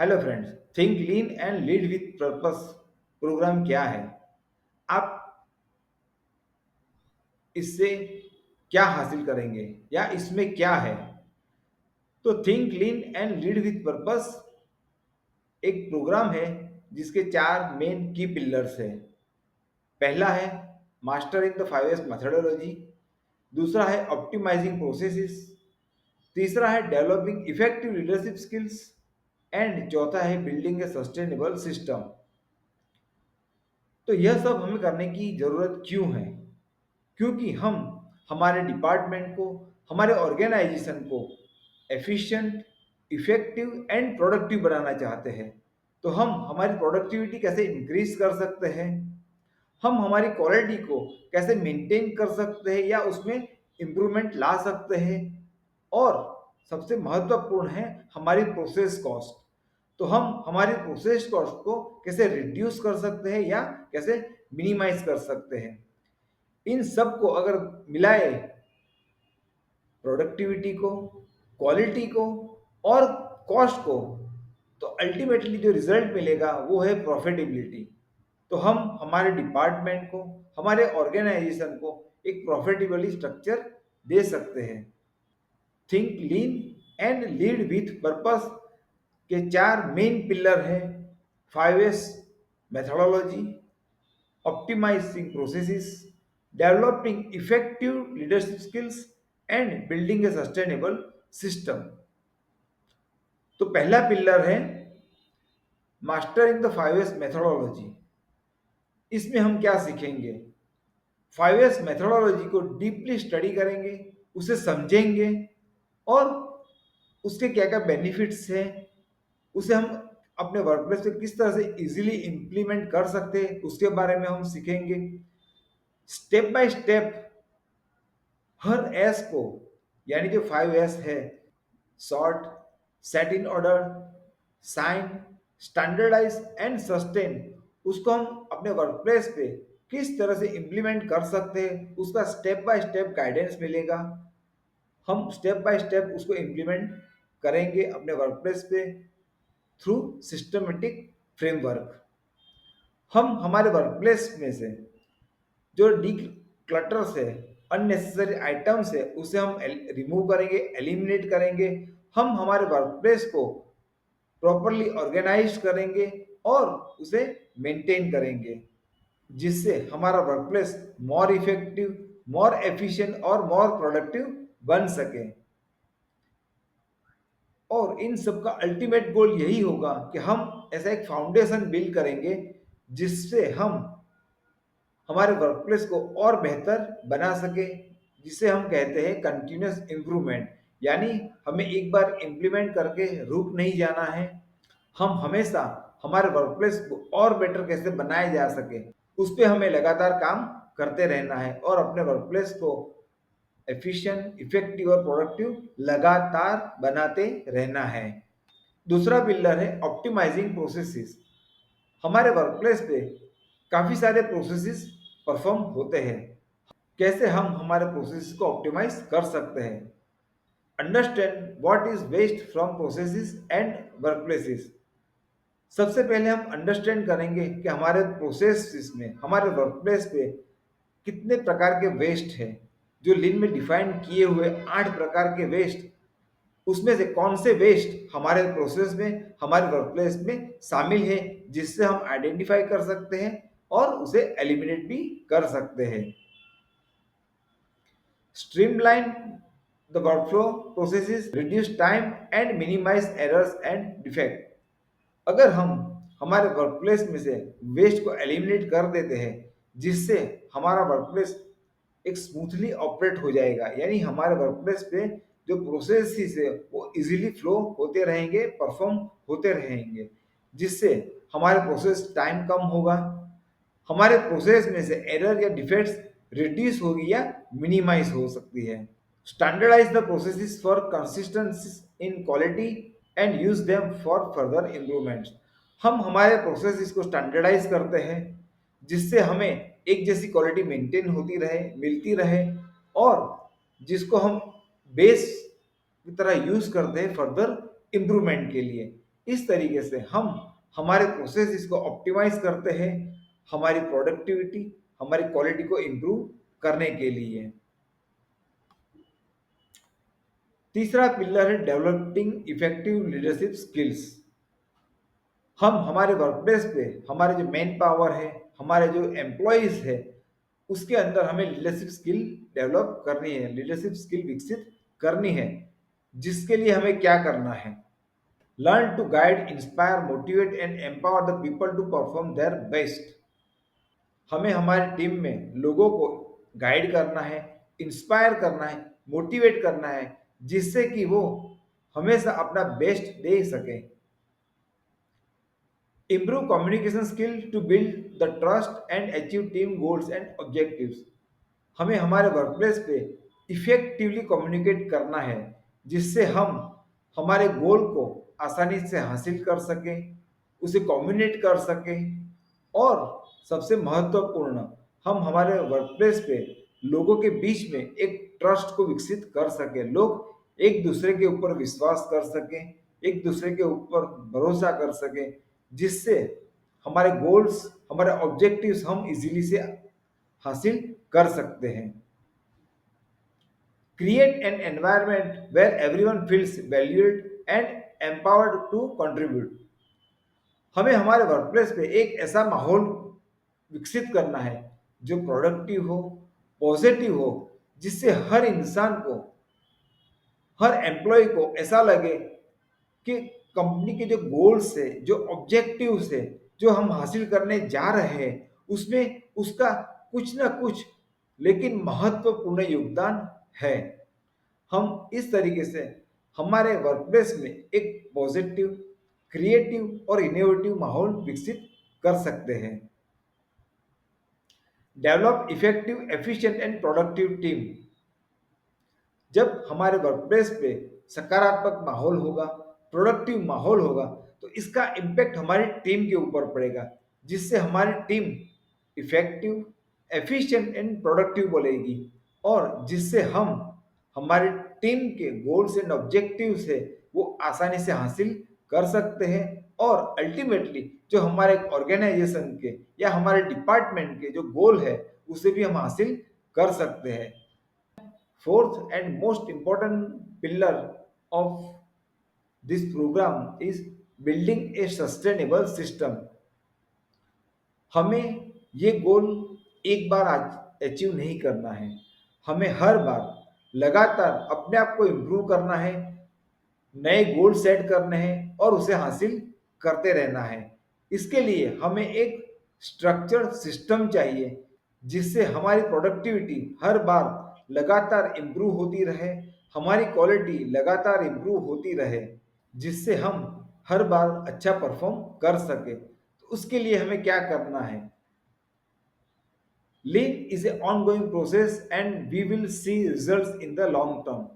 Hello friends, think lean and lead with purpose program क्या है? आप इससे क्या हासिल करेंगे या इसमें क्या है? तो think lean and lead with purpose एक प्रोग्राम है जिसके चार मेन की पिलर्स है। पहला है master in the 5S methodology, दूसरा है ऑप्टिमाइजिंग प्रोसेसेस, तीसरा है developing effective leadership skills and चौथा है बिल्डिंग ए सस्टेनेबल सिस्टम। तो यह सब हमें करने की ज़रूरत क्यों है? क्योंकि हम हमारे डिपार्टमेंट को, हमारे ऑर्गेनाइजेशन को एफिशिएंट, इफेक्टिव एंड प्रोडक्टिव बनाना चाहते हैं। तो हम हमारी प्रोडक्टिविटी कैसे इंक्रीज कर सकते हैं, हम हमारी क्वालिटी को कैसे मेंटेन कर सकते हैं या उसमें इम्प्रूवमेंट ला सकते हैं, और सबसे महत्वपूर्ण है हमारी प्रोसेस कॉस्ट। तो हम हमारी प्रोसेस कॉस्ट को कैसे रिड्यूस कर सकते हैं या कैसे मिनिमाइज कर सकते हैं। इन सब को अगर मिलाए, प्रोडक्टिविटी को, क्वालिटी को और कॉस्ट को, तो अल्टीमेटली जो रिजल्ट मिलेगा वो है प्रॉफिटेबिलिटी। तो हम हमारे डिपार्टमेंट को, हमारे ऑर्गेनाइजेशन को एक प्रॉफिटेबली स्ट्रक्चर दे सकते हैं। Think lean and lead with purpose के चार मेन पिलर हैं: 5S methodology, optimizing processes, developing effective leadership skills and building a sustainable system। तो पहला पिलर है master in the 5S methodology. इसमें हम क्या सीखेंगे? 5S मेथोडोलॉजी को डीपली स्टडी करेंगे, उसे समझेंगे और उसके क्या क्या बेनिफिट्स हैं, उसे हम अपने वर्क प्लेस पे किस तरह से इजीली इंप्लीमेंट कर सकते हैं उसके बारे में हम सीखेंगे। स्टेप बाय स्टेप हर एस को, यानी जो 5S है, sort, set in order, shine, standardize and sustain, उसको हम अपने वर्क प्लेस पे किस तरह से इम्प्लीमेंट कर सकते हैं उसका स्टेप बाय स्टेप गाइडेंस मिलेगा। हम स्टेप बाय स्टेप उसको इम्प्लीमेंट करेंगे अपने वर्क प्लेस पे थ्रू सिस्टमेटिक फ्रेमवर्क। हम हमारे वर्क प्लेस में से जो डी क्लटर्स है, अननेसेसरी आइटम्स है, उसे हम रिमूव करेंगे, एलिमिनेट करेंगे। हम हमारे वर्क प्लेस को प्रॉपरली ऑर्गेनाइज करेंगे और उसे मेंटेन करेंगे, जिससे हमारा work place more effective, more efficient और मोर प्रोडक्टिव बन सके। और इन सब का अल्टीमेट गोल यही होगा कि हम ऐसा एक फाउंडेशन बिल्ड करेंगे जिससे हम हमारे वर्क प्लेस को और बेहतर बना सके, जिसे हम कहते हैं कंटिन्यूस इम्प्रूवमेंट। यानी हमें एक बार इम्प्लीमेंट करके रुक नहीं जाना है, हम हमेशा हमारे वर्क प्लेस को और बेटर कैसे बनाया जा सके उस पर हमें लगातार काम करते रहना है और अपने वर्क प्लेस को एफिशिएंट, इफेक्टिव और प्रोडक्टिव लगातार बनाते रहना है। दूसरा पिलर है ऑप्टिमाइजिंग प्रोसेसेस। हमारे वर्क प्लेस पे काफ़ी सारे प्रोसेसेस परफॉर्म होते हैं। कैसे हम हमारे प्रोसेसेस को ऑप्टिमाइज कर सकते हैं? Understand what is waste from processes and work places. सबसे पहले हम अंडरस्टैंड करेंगे कि हमारे प्रोसेसेस में, हमारे वर्क प्लेस पे कितने प्रकार के वेस्ट हैं। जो लिन में डिफाइन किए हुए 8 प्रकार के वेस्ट, उसमें से कौन से वेस्ट हमारे प्रोसेस में, हमारे वर्क प्लेस में शामिल है, जिससे हम आइडेंटिफाई कर सकते हैं और उसे एलिमिनेट भी कर सकते हैं। Streamline the workflow processes, reduce time and minimize errors and defect. अगर हम हमारे वर्क प्लेस में से वेस्ट को एलिमिनेट कर देते हैं, जिससे हमारा वर्क प्लेस एक स्मूथली ऑपरेट हो जाएगा, यानी हमारे वर्क प्लेस पे जो प्रोसेसेस है वो इजीली फ्लो होते रहेंगे, परफॉर्म होते रहेंगे, जिससे हमारे प्रोसेस टाइम कम होगा, हमारे प्रोसेस में से एरर या डिफेक्ट्स रिड्यूस होगी या मिनिमाइज हो सकती है। Standardize the processes for consistency in quality and use them for further improvements. हम हमारे प्रोसेसेस को स्टैंडर्डाइज करते हैं, जिससे हमें एक जैसी क्वालिटी मेंटेन होती रहे, मिलती रहे, और जिसको हम बेस की तरह यूज करते हैं फर्दर इम्प्रूवमेंट के लिए। इस तरीके से हम हमारे प्रोसेस को ऑप्टिमाइज करते हैं हमारी प्रोडक्टिविटी, हमारी क्वालिटी को इम्प्रूव करने के लिए। तीसरा पिलर है डेवलपिंग इफेक्टिव लीडरशिप स्किल्स। हम हमारे वर्क प्लेस पे हमारे जो मैन पावर है, हमारे जो एम्प्लॉयज है, उसके अंदर हमें लीडरशिप स्किल डेवलप करनी है, लीडरशिप स्किल विकसित करनी है। जिसके लिए हमें क्या करना है? Learn to guide, inspire, motivate and empower the people to perform their best. हमें हमारी टीम में लोगों को गाइड करना है, इंस्पायर करना है, मोटिवेट करना है, जिससे कि वो हमेशा अपना बेस्ट दे सके। Improve communication skill to build the trust and achieve team goals and objectives. हमें हमारे वर्क प्लेस पे इफेक्टिवली कम्युनिकेट करना है, जिससे हम हमारे गोल को आसानी से हासिल कर सकें, उसे कम्युनिकेट कर सकें। और सबसे महत्वपूर्ण, हम हमारे वर्क प्लेस पे लोगों के बीच में एक ट्रस्ट को विकसित कर सकें, लोग एक दूसरे के ऊपर विश्वास कर सकें, एक दूसरे के ऊपर भरोसा कर सकें, जिससे हमारे गोल्स, हमारे ऑब्जेक्टिव्स हम इजीली से हासिल कर सकते हैं। Create an environment where everyone feels valued and empowered to contribute. हमें हमारे वर्क प्लेस पे एक ऐसा माहौल विकसित करना है जो प्रोडक्टिव हो, पॉजिटिव हो, जिससे हर इंसान को, हर एम्प्लॉय को ऐसा लगे कि कंपनी के जो गोल्स है, जो ऑब्जेक्टिव्स है, जो हम हासिल करने जा रहे हैं, उसमें उसका कुछ ना कुछ लेकिन महत्वपूर्ण योगदान है। हम इस तरीके से हमारे वर्क प्लेस में एक पॉजिटिव, क्रिएटिव और इनोवेटिव माहौल विकसित कर सकते हैं। Develop effective, efficient and productive team. जब हमारे वर्क प्लेस पे सकारात्मक माहौल होगा, प्रोडक्टिव माहौल होगा, तो इसका इम्पैक्ट हमारी टीम के ऊपर पड़ेगा, जिससे हमारी team effective, efficient and productive बनेगी, और जिससे हम हमारी टीम के गोल्स एंड ऑब्जेक्टिव्स है वो आसानी से हासिल कर सकते हैं। और अल्टीमेटली जो हमारे ऑर्गेनाइजेशन के या हमारे डिपार्टमेंट के जो गोल है, उसे भी हम हासिल कर सकते हैं। Fourth and most important pillar of this program is building a sustainable system. हमें ये गोल एक बार अचीव नहीं करना है, हमें हर बार लगातार अपने आप को इम्प्रूव करना है, नए गोल सेट करने हैं और उसे हासिल करते रहना है। इसके लिए हमें एक स्ट्रक्चर्ड सिस्टम चाहिए, जिससे हमारी प्रोडक्टिविटी हर बार लगातार इम्प्रूव होती रहे, हमारी क्वालिटी लगातार इम्प्रूव होती रहे, जिससे हम हर बार अच्छा परफॉर्म कर सके। तो उसके लिए हमें क्या करना है? Lean is a ongoing process and we will see results in the long term.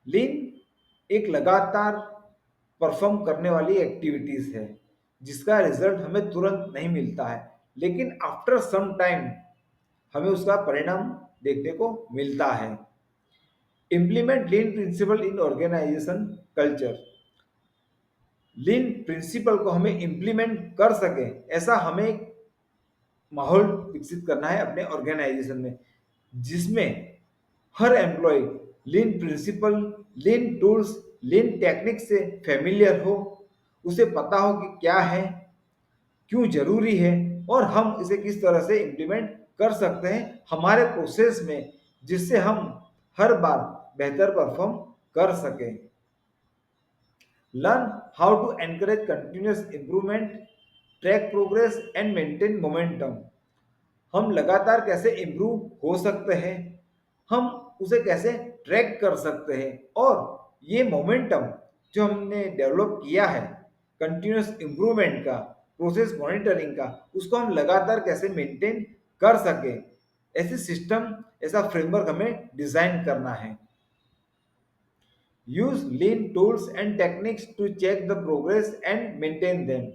Lean एक लगातार परफॉर्म करने वाली एक्टिविटीज है, जिसका रिजल्ट हमें तुरंत नहीं मिलता है, लेकिन आफ्टर सम टाइम हमें उसका परिणाम देखने को मिलता है। इम्प्लीमेंट लीन प्रिंसिपल इन ऑर्गेनाइजेशन कल्चर। लीन प्रिंसिपल को हमें इम्प्लीमेंट कर सके, ऐसा हमें एक माहौल विकसित करना है अपने ऑर्गेनाइजेशन में, जिसमें हर एम्प्लॉय लीन प्रिंसिपल, लीन टूल्स, लीन टेक्निक से फेमिलियर हो, उसे पता हो कि क्या है, क्यों जरूरी है, और हम इसे किस तरह से इम्प्लीमेंट कर सकते हैं हमारे प्रोसेस में, जिससे हम हर बार बेहतर परफॉर्म कर सकें। Learn how to encourage continuous improvement, track progress and maintain momentum. हम लगातार कैसे इम्प्रूव हो सकते हैं, हम उसे कैसे ट्रैक कर सकते हैं, और ये मोमेंटम जो हमने डेवलप किया है कंटिन्यूस इम्प्रूवमेंट का, प्रोसेस मॉनिटरिंग का, उसको हम लगातार कैसे मेंटेन कर सके, ऐसे सिस्टम, ऐसा फ्रेमवर्क हमें डिजाइन करना है। Use lean tools and techniques to check the progress and maintain them.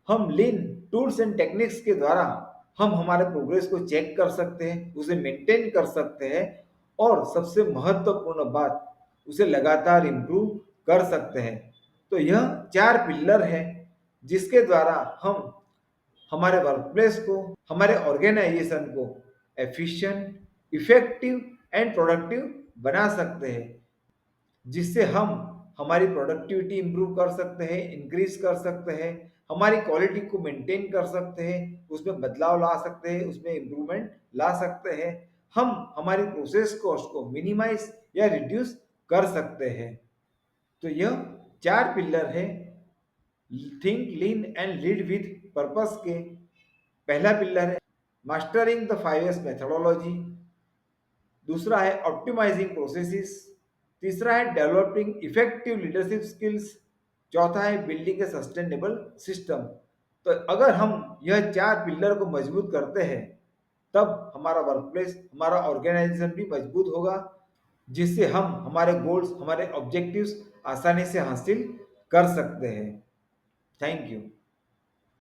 हम लीन टूल्स एंड टेक्निक्स के द्वारा हम हमारे प्रोग्रेस को चेक कर सकते हैं, उसे मेंटेन कर सकते हैं, और सबसे महत्वपूर्ण बात, उसे लगातार इम्प्रूव कर सकते हैं। तो यह चार पिलर है जिसके द्वारा हम हमारे वर्क प्लेस को, हमारे ऑर्गेनाइजेशन को एफिशिएंट, इफेक्टिव एंड प्रोडक्टिव बना सकते हैं, जिससे हम हमारी प्रोडक्टिविटी इंप्रूव कर सकते हैं, इंक्रीज कर सकते हैं, हमारी क्वालिटी को मेंटेन कर सकते हैं, उसमें बदलाव ला सकते हैं, उसमें इंप्रूवमेंट ला सकते हैं, हम हमारी प्रोसेस कॉस्ट को मिनिमाइज या रिड्यूस कर सकते हैं। तो यह चार पिलर है think lean and lead with purpose के। पहला पिलर है मास्टरिंग द 5S मेथोडोलॉजी, दूसरा है ऑप्टिमाइजिंग प्रोसेसेस, तीसरा है डेवलपिंग इफेक्टिव लीडरशिप स्किल्स, चौथा है बिल्डिंग ए सस्टेनेबल सिस्टम। तो अगर हम यह चार पिलर को मजबूत करते हैं तब हमारा वर्क प्लेस, हमारा ऑर्गेनाइजेशन भी मजबूत होगा, जिससे हम हमारे गोल्स, हमारे ऑब्जेक्टिव्स आसानी से हासिल कर सकते हैं। Thank you.